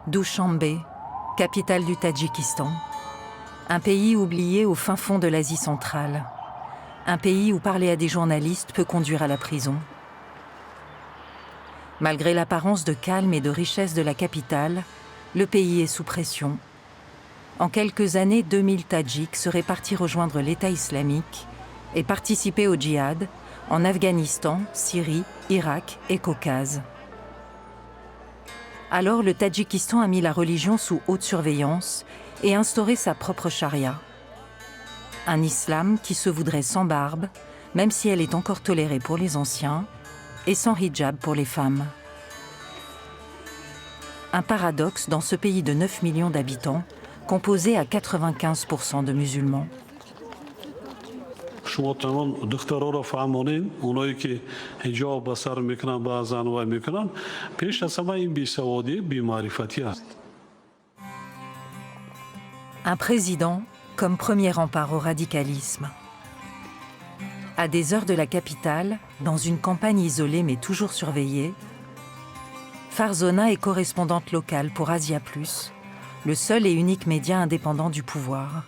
Douchanbe, capitale du Tadjikistan. Un pays oublié au fin fond de l'Asie centrale. Un pays où parler à des journalistes peut conduire à la prison. Malgré l'apparence de calme et de richesse de la capitale, le pays est sous pression. En quelques années, 2000 Tadjiks seraient partis rejoindre l'État islamique et participer au djihad en Afghanistan, Syrie, Irak et Caucase. Alors le Tadjikistan a mis la religion sous haute surveillance et instauré sa propre charia. Un islam qui se voudrait sans barbe, même si elle est encore tolérée pour les anciens, et sans hijab pour les femmes. Un paradoxe dans ce pays de 9 millions d'habitants, composé à 95% de musulmans. Un président comme premier rempart au radicalisme. À des heures de la capitale, dans une campagne isolée mais toujours surveillée, Farzona est correspondante locale pour Asia Plus, le seul et unique média indépendant du pouvoir.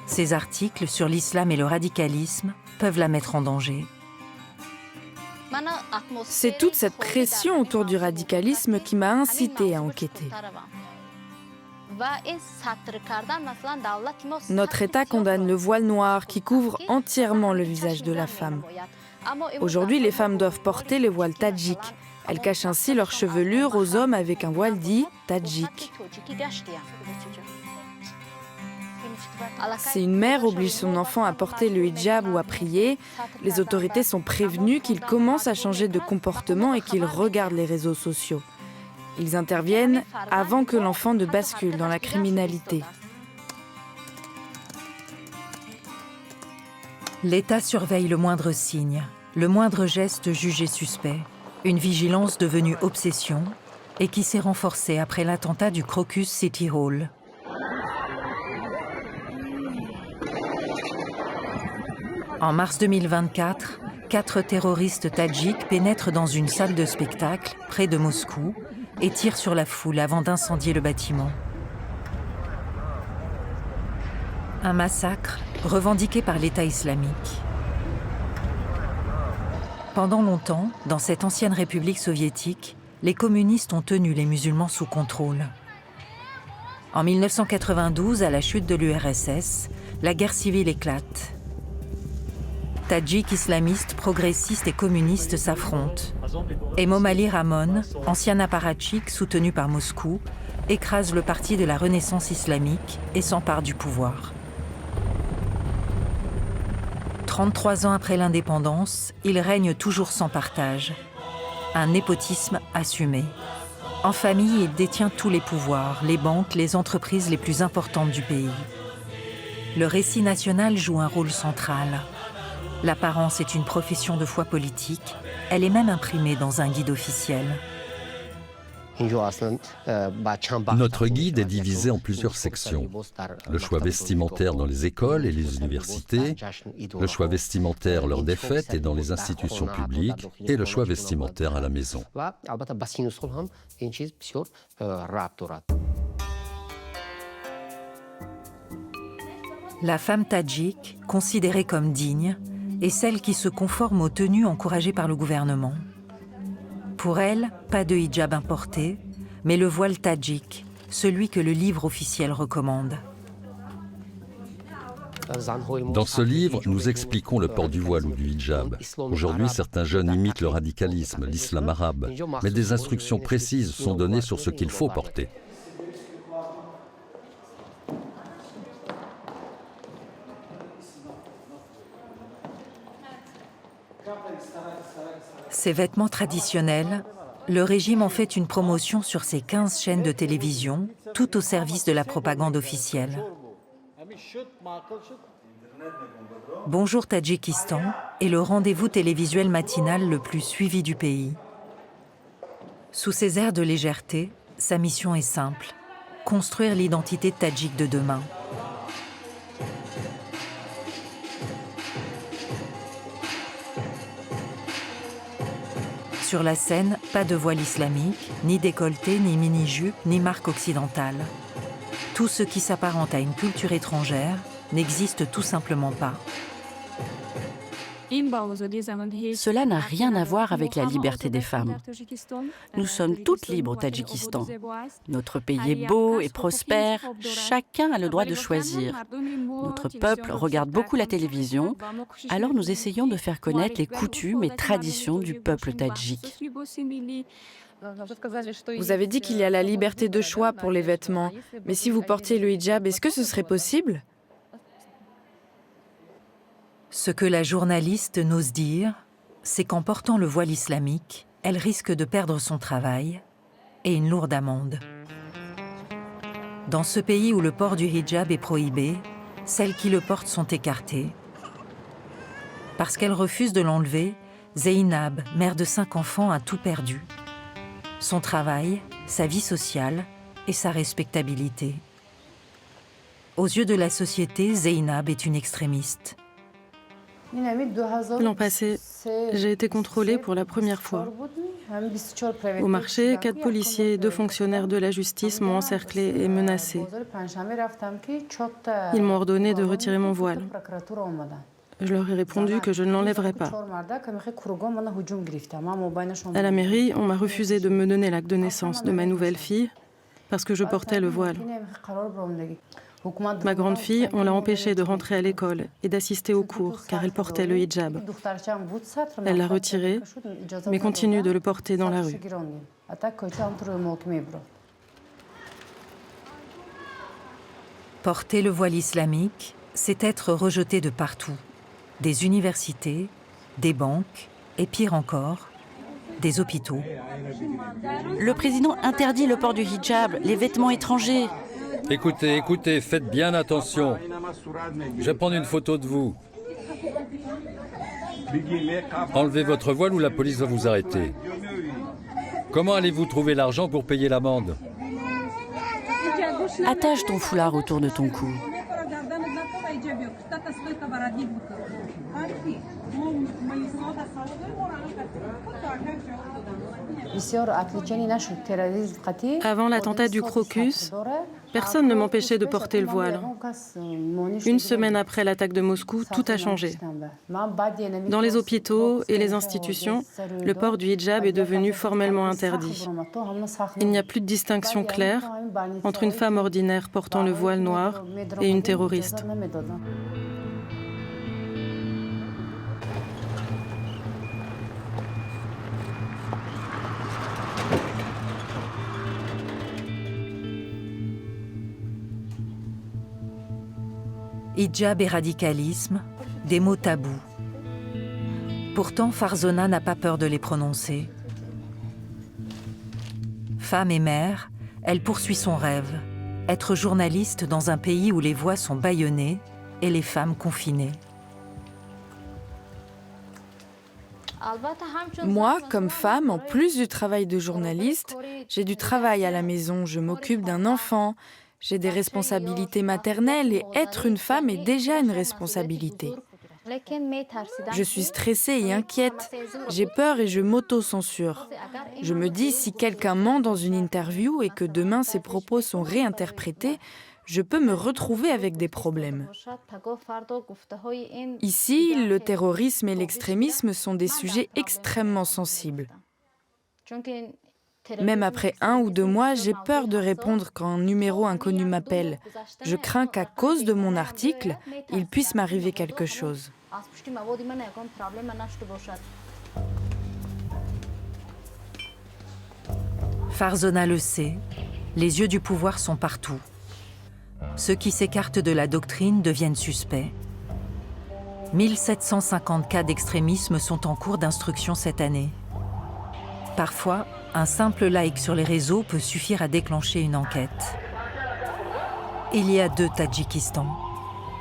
Ses articles sur l'islam et le radicalisme peuvent la mettre en danger. C'est toute cette pression autour du radicalisme qui m'a incitée à enquêter. Notre État condamne le voile noir qui couvre entièrement le visage de la femme. Aujourd'hui, les femmes doivent porter les voiles tadjiks. Elles cachent ainsi leur chevelure aux hommes avec un voile dit tadjik. Si une mère oblige son enfant à porter le hijab ou à prier, les autorités sont prévenues qu'il commence à changer de comportement et qu'il regarde les réseaux sociaux. Ils interviennent avant que l'enfant ne bascule dans la criminalité. L'État surveille le moindre signe, le moindre geste jugé suspect, une vigilance devenue obsession et qui s'est renforcée après l'attentat du Crocus City Hall. En mars 2024, 4 terroristes tadjiks pénètrent dans une salle de spectacle près de Moscou et tirent sur la foule avant d'incendier le bâtiment. Un massacre revendiqué par l'État islamique. Pendant longtemps, dans cette ancienne république soviétique, les communistes ont tenu les musulmans sous contrôle. En 1992, à la chute de l'URSS, la guerre civile éclate. Tadjiks islamistes, progressistes et communistes s'affrontent. Emomali Rahmon, ancien apparatchik soutenu par Moscou, écrase le parti de la Renaissance islamique et s'empare du pouvoir. 33 ans après l'indépendance, il règne toujours sans partage. Un népotisme assumé. En famille, il détient tous les pouvoirs, les banques, les entreprises les plus importantes du pays. Le récit national joue un rôle central. L'apparence est une profession de foi politique. Elle est même imprimée dans un guide officiel. Notre guide est divisé en plusieurs sections. Le choix vestimentaire dans les écoles et les universités, le choix vestimentaire lors des fêtes et dans les institutions publiques, et le choix vestimentaire à la maison. La femme tadjike, considérée comme digne, est celle qui se conforme aux tenues encouragées par le gouvernement. Pour elle, pas de hijab importé, mais le voile tadjik, celui que le livre officiel recommande. Dans ce livre, nous expliquons le port du voile ou du hijab. Aujourd'hui, certains jeunes imitent le radicalisme, l'islam arabe, mais des instructions précises sont données sur ce qu'il faut porter. Ces vêtements traditionnels, le régime en fait une promotion sur ses 15 chaînes de télévision, tout au service de la propagande officielle. Bonjour Tadjikistan est le rendez-vous télévisuel matinal le plus suivi du pays. Sous ses airs de légèreté, sa mission est simple, construire l'identité tadjike de demain. Sur la scène, pas de voile islamique, ni décolleté, ni mini-jupe, ni marque occidentale. Tout ce qui s'apparente à une culture étrangère n'existe tout simplement pas. Cela n'a rien à voir avec la liberté des femmes. Nous sommes toutes libres au Tadjikistan. Notre pays est beau et prospère. Chacun a le droit de choisir. Notre peuple regarde beaucoup la télévision, alors nous essayons de faire connaître les coutumes et traditions du peuple tadjik. Vous avez dit qu'il y a la liberté de choix pour les vêtements, mais si vous portiez le hijab, est-ce que ce serait possible ? Ce que la journaliste n'ose dire, c'est qu'en portant le voile islamique, elle risque de perdre son travail et une lourde amende. Dans ce pays où le port du hijab est prohibé, celles qui le portent sont écartées. Parce qu'elle refuse de l'enlever, Zeynab, mère de 5 enfants, a tout perdu. Son travail, sa vie sociale et sa respectabilité. Aux yeux de la société, Zeynab est une extrémiste. L'an passé, j'ai été contrôlée pour la première fois. Au marché, 4 policiers et 2 fonctionnaires de la justice m'ont encerclée et menacée. Ils m'ont ordonné de retirer mon voile. Je leur ai répondu que je ne l'enlèverais pas. À la mairie, on m'a refusé de me donner l'acte de naissance de ma nouvelle fille parce que je portais le voile. Ma grande fille, on l'a empêchée de rentrer à l'école et d'assister aux cours car elle portait le hijab. Elle l'a retiré, mais continue de le porter dans la rue. Porter le voile islamique, c'est être rejeté de partout. Des universités, des banques et pire encore, des hôpitaux. Le président interdit le port du hijab, les vêtements étrangers. Écoutez, faites bien attention. Je vais prendre une photo de vous. Enlevez votre voile ou la police va vous arrêter. Comment allez-vous trouver l'argent pour payer l'amende? Attache ton foulard autour de ton cou. Avant l'attentat du Crocus, personne ne m'empêchait de porter le voile. Une semaine après l'attaque de Moscou, tout a changé. Dans les hôpitaux et les institutions, le port du hijab est devenu formellement interdit. Il n'y a plus de distinction claire entre une femme ordinaire portant le voile noir et une terroriste. Hijab et radicalisme, des mots tabous. Pourtant, Farzona n'a pas peur de les prononcer. Femme et mère, elle poursuit son rêve, être journaliste dans un pays où les voix sont bâillonnées et les femmes confinées. Moi, comme femme, en plus du travail de journaliste, j'ai du travail à la maison, je m'occupe d'un enfant. J'ai des responsabilités maternelles et être une femme est déjà une responsabilité. Je suis stressée et inquiète. J'ai peur et je m'auto-censure. Je me dis, si quelqu'un ment dans une interview et que demain ses propos sont réinterprétés, je peux me retrouver avec des problèmes. Ici, le terrorisme et l'extrémisme sont des sujets extrêmement sensibles. Même après 1 ou 2 mois, j'ai peur de répondre quand un numéro inconnu m'appelle. Je crains qu'à cause de mon article, il puisse m'arriver quelque chose. Farzona le sait, les yeux du pouvoir sont partout. Ceux qui s'écartent de la doctrine deviennent suspects. 1750 cas d'extrémisme sont en cours d'instruction cette année. Parfois, un simple like sur les réseaux peut suffire à déclencher une enquête. Il y a 2 Tadjikistan,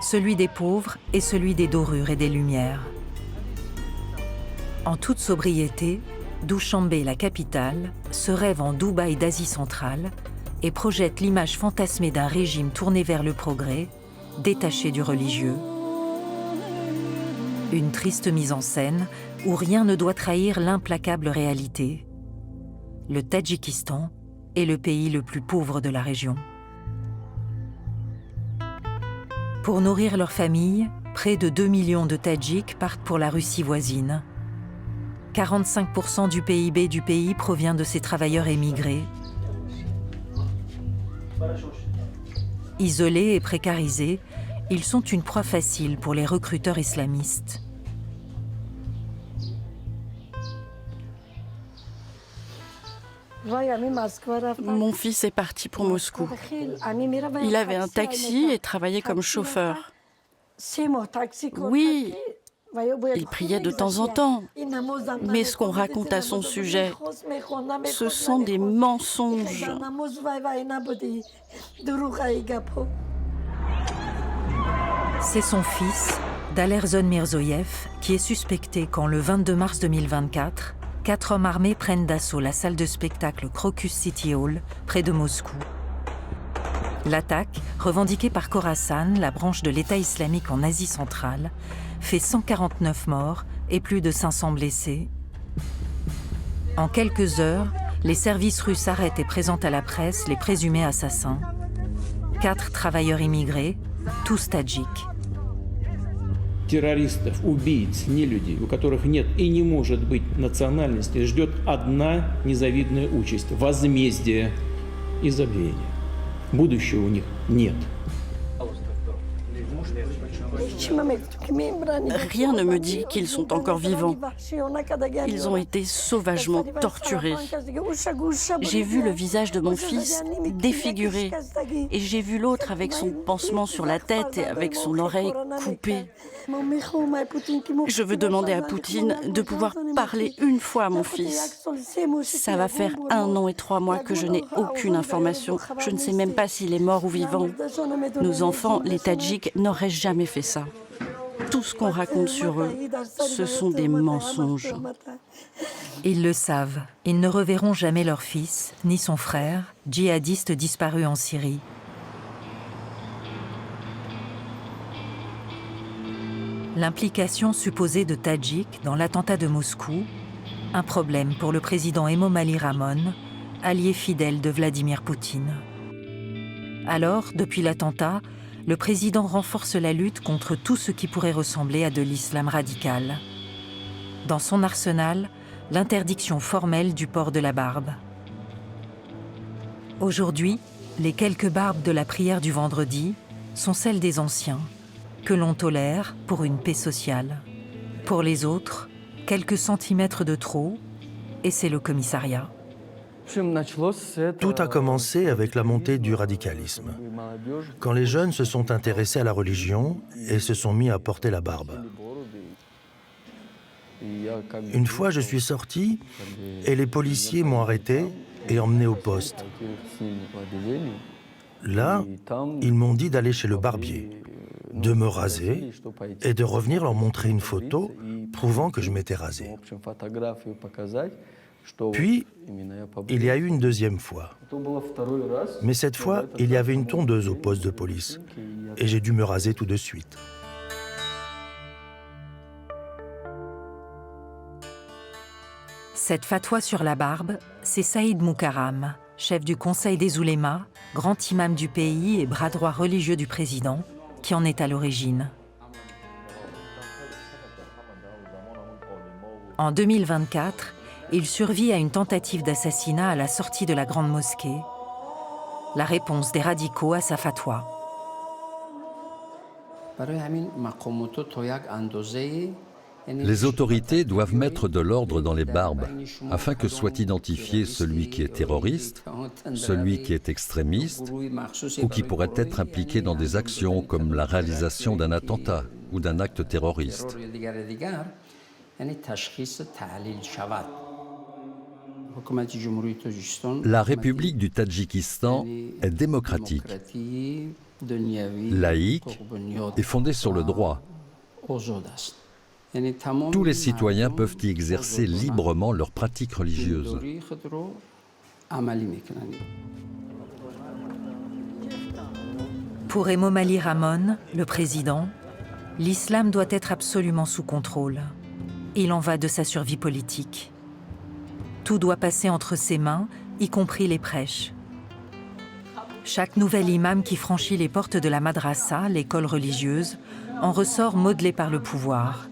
celui des pauvres et celui des dorures et des lumières. En toute sobriété, Dushanbe, la capitale, se rêve en Dubaï d'Asie centrale et projette l'image fantasmée d'un régime tourné vers le progrès, détaché du religieux. Une triste mise en scène où rien ne doit trahir l'implacable réalité. Le Tadjikistan est le pays le plus pauvre de la région. Pour nourrir leur famille, près de 2 millions de Tadjiks partent pour la Russie voisine. 45% du PIB du pays provient de ces travailleurs émigrés. Isolés et précarisés, ils sont une proie facile pour les recruteurs islamistes. Mon fils est parti pour Moscou. Il avait un taxi et travaillait comme chauffeur. Oui, il priait de temps en temps. Mais ce qu'on raconte à son sujet, ce sont des mensonges. C'est son fils, Dalerzon Mirzoyev, qui est suspecté quand, le 22 mars 2024, 4 hommes armés prennent d'assaut la salle de spectacle Crocus City Hall, près de Moscou. L'attaque, revendiquée par Khorasan, la branche de l'État islamique en Asie centrale, fait 149 morts et plus de 500 blessés. En quelques heures, les services russes arrêtent et présentent à la presse les présumés assassins. 4 travailleurs immigrés, tous tadjiks. Террористов, убийц, нелюдей, у которых нет и не может быть национальности, ждет одна незавидная участь – возмездие и забвение. Будущего у них нет. Rien ne me dit qu'ils sont encore vivants. Ils ont été sauvagement torturés. J'ai vu le visage de mon fils défiguré et j'ai vu l'autre avec son pansement sur la tête et avec son oreille coupée. Je veux demander à Poutine de pouvoir parler une fois à mon fils. Ça va faire 1 an et 3 mois que je n'ai aucune information. Je ne sais même pas s'il est mort ou vivant. Nos enfants, les Tadjiks, n'auraient jamais fait ça. Tout ce qu'on raconte sur eux, ce sont des mensonges. Ils le savent, ils ne reverront jamais leur fils, ni son frère, djihadiste disparu en Syrie. L'implication supposée de Tadjiks dans l'attentat de Moscou, un problème pour le président Emomali Rahmon, allié fidèle de Vladimir Poutine. Alors, depuis l'attentat, le président renforce la lutte contre tout ce qui pourrait ressembler à de l'islam radical. Dans son arsenal, l'interdiction formelle du port de la barbe. Aujourd'hui, les quelques barbes de la prière du vendredi sont celles des anciens, que l'on tolère pour une paix sociale. Pour les autres, quelques centimètres de trop, et c'est le commissariat. Tout a commencé avec la montée du radicalisme, quand les jeunes se sont intéressés à la religion et se sont mis à porter la barbe. Une fois, je suis sorti et les policiers m'ont arrêté et emmené au poste. Là, ils m'ont dit d'aller chez le barbier, de me raser et de revenir leur montrer une photo prouvant que je m'étais rasé. Puis, il y a eu une deuxième fois. Mais cette fois, il y avait une tondeuse au poste de police et j'ai dû me raser tout de suite. Cette fatwa sur la barbe, c'est Saïd Moukaram, chef du Conseil des oulémas, grand imam du pays et bras droit religieux du président, qui en est à l'origine. En 2024, il survit à une tentative d'assassinat à la sortie de la Grande Mosquée. La réponse des radicaux à sa fatwa. Les autorités doivent mettre de l'ordre dans les barbes, afin que soit identifié celui qui est terroriste, celui qui est extrémiste, ou qui pourrait être impliqué dans des actions comme la réalisation d'un attentat ou d'un acte terroriste. La République du Tadjikistan est démocratique, laïque et fondée sur le droit. Tous les citoyens peuvent y exercer librement leurs pratiques religieuses. Pour Emomali Rahmon, le président, L'islam doit être absolument sous contrôle. Il en va de sa survie politique. Tout doit passer entre ses mains, y compris les prêches. Chaque nouvel imam qui franchit les portes de la madrasa, l'école religieuse, en ressort modelé par le pouvoir.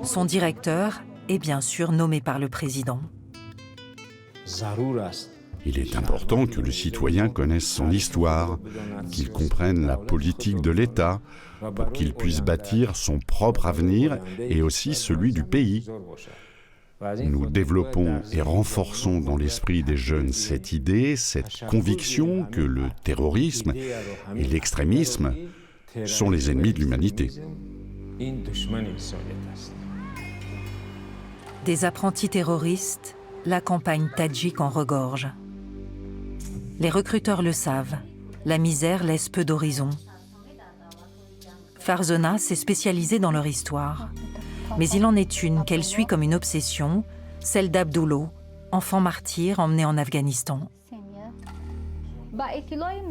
Son directeur est bien sûr nommé par le président. Il est important que le citoyen connaisse son histoire, qu'il comprenne la politique de l'État, pour qu'il puisse bâtir son propre avenir et aussi celui du pays. Nous développons et renforçons dans l'esprit des jeunes cette idée, cette conviction que le terrorisme et l'extrémisme sont les ennemis de l'humanité. Des apprentis terroristes, la campagne tadjik en regorge. Les recruteurs le savent, la misère laisse peu d'horizons. Farzona s'est spécialisée dans leur histoire. Mais il en est une qu'elle suit comme une obsession, celle d'Abdoulo, enfant martyr emmené en Afghanistan.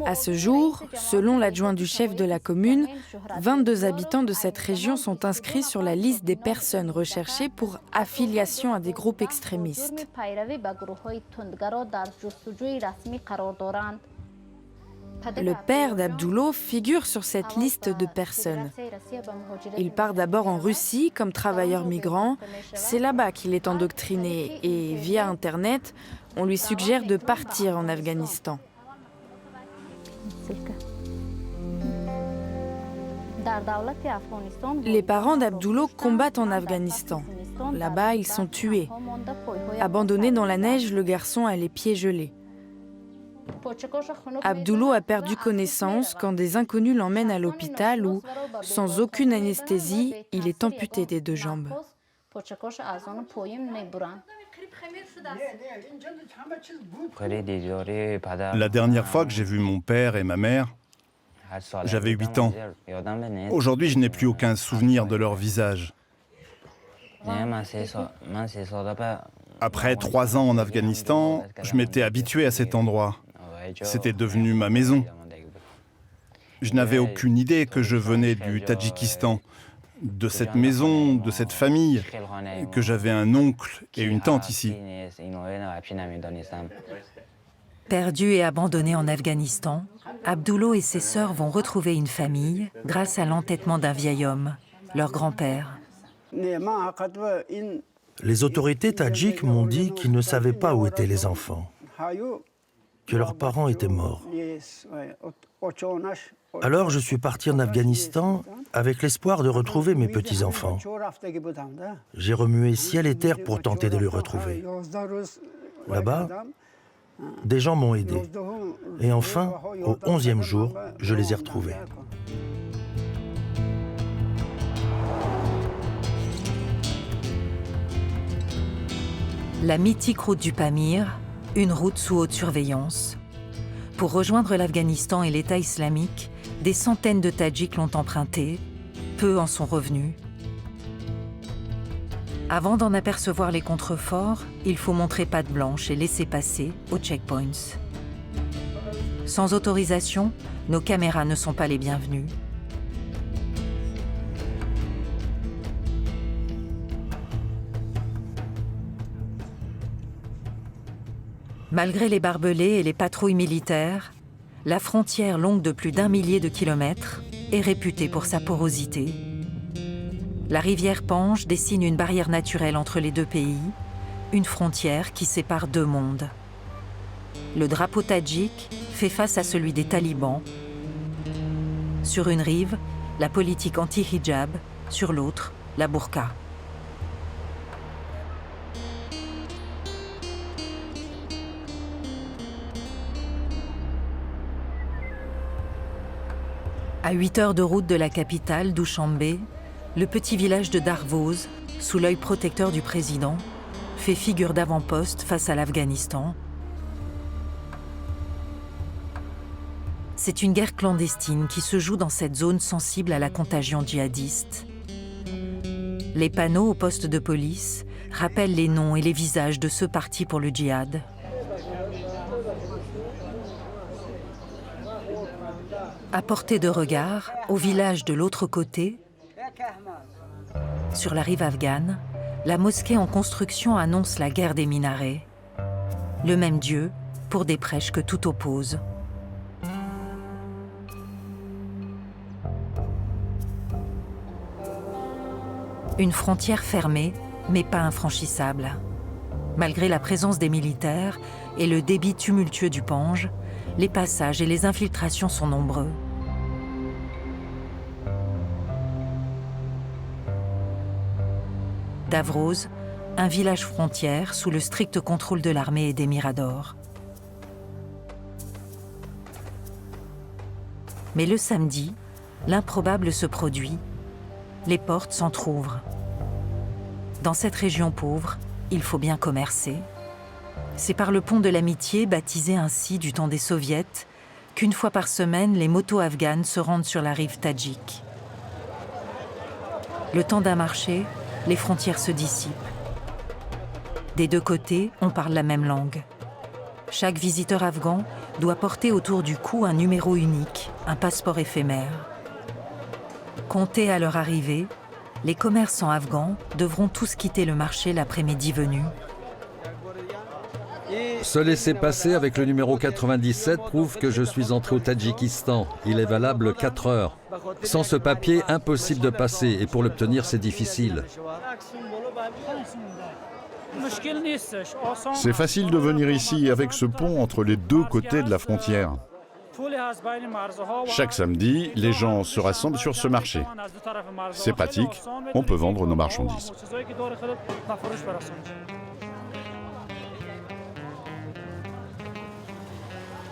À ce jour, selon l'adjoint du chef de la commune, 22 habitants de cette région sont inscrits sur la liste des personnes recherchées pour affiliation à des groupes extrémistes. Le père d'Abdoulo figure sur cette liste de personnes. Il part d'abord en Russie comme travailleur migrant. C'est là-bas qu'il est endoctriné et, via Internet, on lui suggère de partir en Afghanistan. Les parents d'Abdoulo combattent en Afghanistan. Là-bas, ils sont tués. Abandonné dans la neige, le garçon a les pieds gelés. Abdoulo a perdu connaissance quand des inconnus l'emmènent à l'hôpital où, sans aucune anesthésie, il est amputé des 2 jambes. La dernière fois que j'ai vu mon père et ma mère, j'avais 8 ans. Aujourd'hui, je n'ai plus aucun souvenir de leur visage. Après 3 ans en Afghanistan, je m'étais habitué à cet endroit. C'était devenu ma maison. Je n'avais aucune idée que je venais du Tadjikistan, de cette maison, de cette famille, que j'avais un oncle et une tante ici. Perdu et abandonné en Afghanistan, Abdoulo et ses sœurs vont retrouver une famille grâce à l'entêtement d'un vieil homme, leur grand-père. Les autorités tadjiques m'ont dit qu'ils ne savaient pas où étaient les enfants, que leurs parents étaient morts. Alors je suis parti en Afghanistan avec l'espoir de retrouver mes petits-enfants. J'ai remué ciel et terre pour tenter de les retrouver. Là-bas, des gens m'ont aidé. Et enfin, au 11e jour, je les ai retrouvés. La mythique route du Pamir, une route sous haute surveillance. Pour rejoindre l'Afghanistan et l'État islamique, des centaines de Tadjiks l'ont empruntée, peu en sont revenus. Avant d'en apercevoir les contreforts, il faut montrer patte blanche et laisser passer aux checkpoints. Sans autorisation, nos caméras ne sont pas les bienvenues. Malgré les barbelés et les patrouilles militaires, la frontière longue de plus d'1 millier de kilomètres est réputée pour sa porosité. La rivière Panj dessine une barrière naturelle entre les 2 pays, une frontière qui sépare 2 mondes. Le drapeau tadjik fait face à celui des talibans. Sur une rive, la politique anti-hijab, sur l'autre, la burqa. À 8 heures de route de la capitale, Douchambé, le petit village de Darvoz, sous l'œil protecteur du président, fait figure d'avant-poste face à l'Afghanistan. C'est une guerre clandestine qui se joue dans cette zone sensible à la contagion djihadiste. Les panneaux au poste de police rappellent les noms et les visages de ceux partis pour le djihad. À portée de regard, au village de l'autre côté, Sur la rive afghane, la mosquée en construction annonce la guerre des minarets. Le même Dieu pour des prêches que tout oppose. Une frontière fermée, mais pas infranchissable. Malgré la présence des militaires et le débit tumultueux du Pange, les passages et les infiltrations sont nombreux. Davros, un village frontière sous le strict contrôle de l'armée et des miradors. Mais le samedi, l'improbable se produit. Les portes s'entr'ouvrent. Dans cette région pauvre, il faut bien commercer. C'est par le pont de l'Amitié, baptisé ainsi du temps des Soviets, qu'une fois par semaine, les motos afghanes se rendent sur la rive tadjike. Le temps d'un marché, les frontières se dissipent. Des deux côtés, on parle la même langue. Chaque visiteur afghan doit porter autour du cou un numéro unique, un passeport éphémère. Comptés à leur arrivée, les commerçants afghans devront tous quitter le marché l'après-midi venu. Ce laissez-passer avec le numéro 97 prouve que je suis entré au Tadjikistan. Il est valable 4 heures. Sans ce papier, impossible de passer, et pour l'obtenir, c'est difficile. C'est facile de venir ici avec ce pont entre les deux côtés de la frontière. Chaque samedi, les gens se rassemblent sur ce marché. C'est pratique, on peut vendre nos marchandises.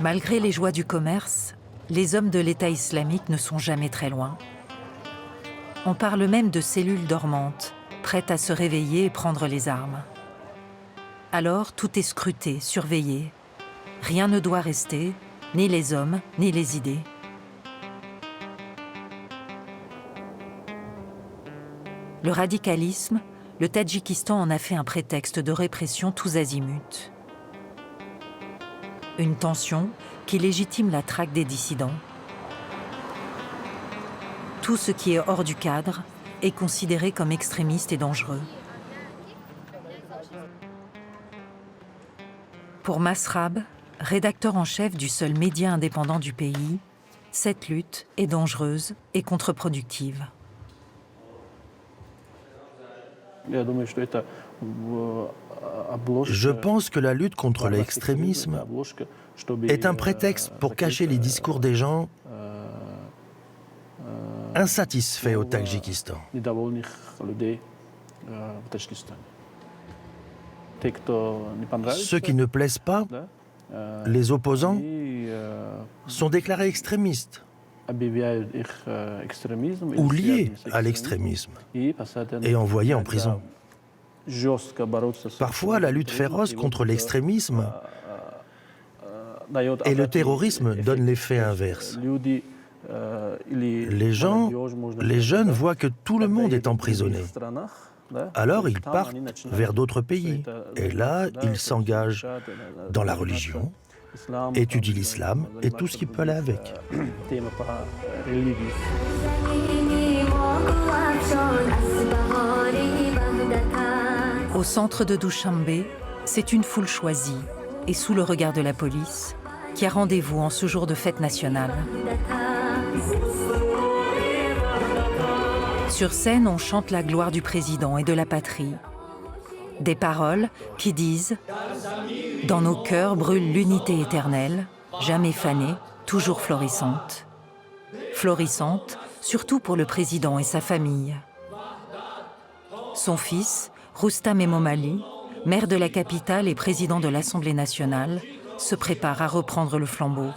Malgré les joies du commerce, les hommes de l'État islamique ne sont jamais très loin. On parle même de cellules dormantes, prêtes à se réveiller et prendre les armes. Alors tout est scruté, surveillé. Rien ne doit rester, ni les hommes, ni les idées. Le radicalisme, le Tadjikistan en a fait un prétexte de répression tous azimuts. Une tension qui légitime la traque des dissidents. Tout ce qui est hors du cadre est considéré comme extrémiste et dangereux. Pour Masrab, rédacteur en chef du seul média indépendant du pays, cette lutte est dangereuse et contre-productive. Je pense que la lutte contre l'extrémisme est un prétexte pour cacher les discours des gens insatisfaits au Tadjikistan. Ceux qui ne plaisent pas, les opposants, sont déclarés extrémistes ou liés à l'extrémisme et envoyés en prison. Parfois, la lutte féroce contre l'extrémisme et le terrorisme donne l'effet inverse. Les jeunes voient que tout le monde est emprisonné. Alors ils partent vers d'autres pays. Et là, ils s'engagent dans la religion, étudient l'islam et tout ce qui peut aller avec. Au centre de Dushanbe, c'est une foule choisie et sous le regard de la police qui a rendez-vous en ce jour de fête nationale. Sur scène, on chante la gloire du président et de la patrie. Des paroles qui disent « Dans nos cœurs brûle l'unité éternelle, jamais fanée, toujours florissante. » Florissante, surtout pour le président et sa famille. Son fils, Rustam Emomali, maire de la capitale et président de l'Assemblée nationale, se prépare à reprendre le flambeau.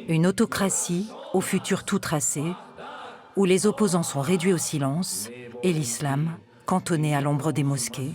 Une autocratie au futur tout tracé, où les opposants sont réduits au silence et l'islam cantonné à l'ombre des mosquées.